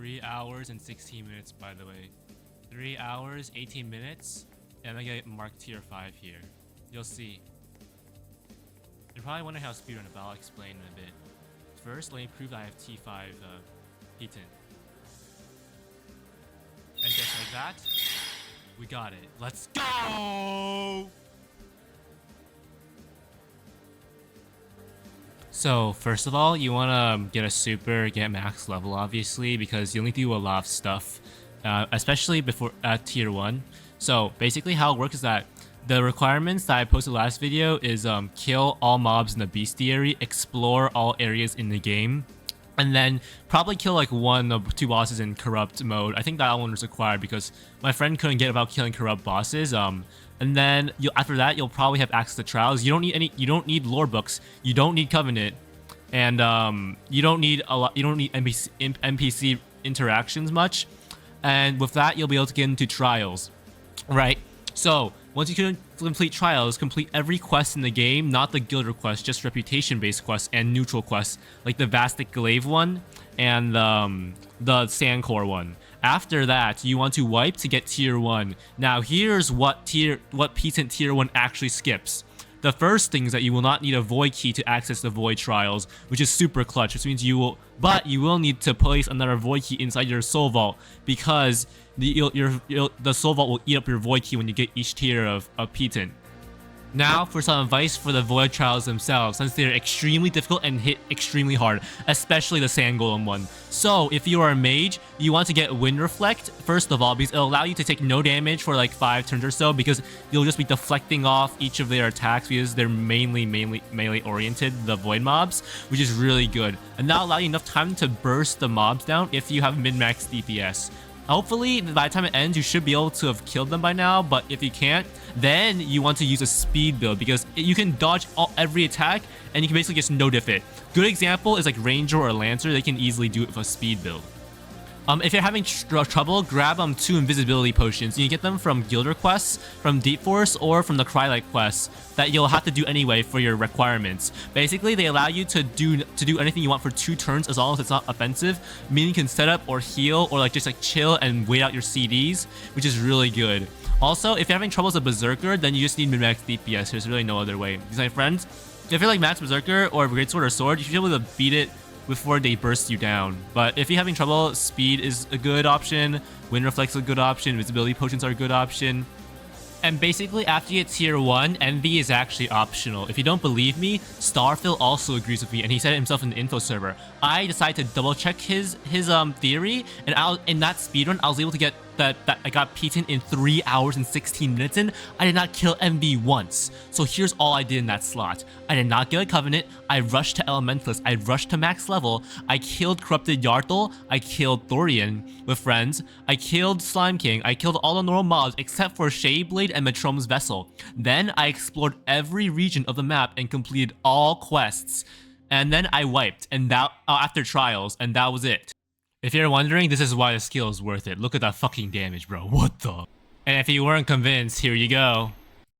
3 hours and 16 minutes, by the way. 3 hours, 18 minutes, and I get marked tier 5 here. You'll see. You're probably wondering how to speedrun it, but I'll explain in a bit. First, let me prove that I have T5 PETENT. And just like that, we got it. Let's go! So, first of all, you want to get a super, get max level, obviously, because you'll need to do a lot of stuff, especially before at tier 1. So, basically how it works is that the requirements that I posted last video is kill all mobs in the bestiary, explore all areas in the game, and then probably kill like 1 or 2 bosses in corrupt mode. I think that one was required because my friend couldn't get about killing corrupt bosses. And then after that, you'll probably have access to trials. You don't need lore books. You don't need Covenant, and you don't need a lot. You don't need NPC interactions much. And with that, you'll be able to get into trials, right? So once you can complete trials, complete every quest in the game, not the guild request, just reputation-based quests and neutral quests, like the Vastic Glaive one and the Sandcore one. After that, you want to wipe to get tier 1. Now here's what PETENT tier 1 actually skips. The first thing is that you will not need a void key to access the void trials, which is super clutch, which means you will need to place another void key inside your soul vault, because the soul vault will eat up your void key when you get each tier of PETENT. Now for some advice for the void trials themselves, since they're extremely difficult and hit extremely hard, especially the Sand Golem one. So if you are a mage, you want to get Wind Reflect first of all, because it'll allow you to take no damage for like 5 turns or so, because you'll just be deflecting off each of their attacks because they're mainly melee oriented, the void mobs, which is really good. And that'll allow you enough time to burst the mobs down if you have min-max DPS. Hopefully, by the time it ends, you should be able to have killed them by now, but if you can't, then you want to use a speed build, because you can dodge every attack, and you can basically just no-diff it. Good example is like Ranger or Lancer. They can easily do it with a speed build. If you're having trouble, grab 2 invisibility potions. You can get them from guild requests, from Deep Force, or from the Crylight quests that you'll have to do anyway for your requirements. Basically, they allow you to do anything you want for 2 turns as long as it's not offensive, meaning you can set up or heal or like just like chill and wait out your CDs, which is really good. Also, if you're having trouble as a Berserker, then you just need min-max DPS. There's really no other way. Because my friends, if you're like Max Berserker or Greatsword or Sword, you should be able to beat it before they burst you down. But if you're having trouble, speed is a good option, Wind Reflex is a good option, Visibility Potions are a good option. And basically, after you get tier 1, Envy is actually optional. If you don't believe me, Starfill also agrees with me, and he said it himself in the info server. I decided to double check his theory, and in that speedrun, I was able to get that I got PETENT in 3 hours and 16 minutes in. I did not kill Envy once. So here's all I did in that slot. I did not get a Covenant. I rushed to Elementalist. I rushed to max level. I killed Corrupted Yartle. I killed Thorian with friends. I killed Slime King. I killed all the normal mobs except for Shadeblade and Matrom's Vessel. Then I explored every region of the map and completed all quests. And then I wiped, and that after trials, and that was it. If you're wondering, this is why the skill is worth it. Look at that fucking damage, bro. What the? And if you weren't convinced, here you go.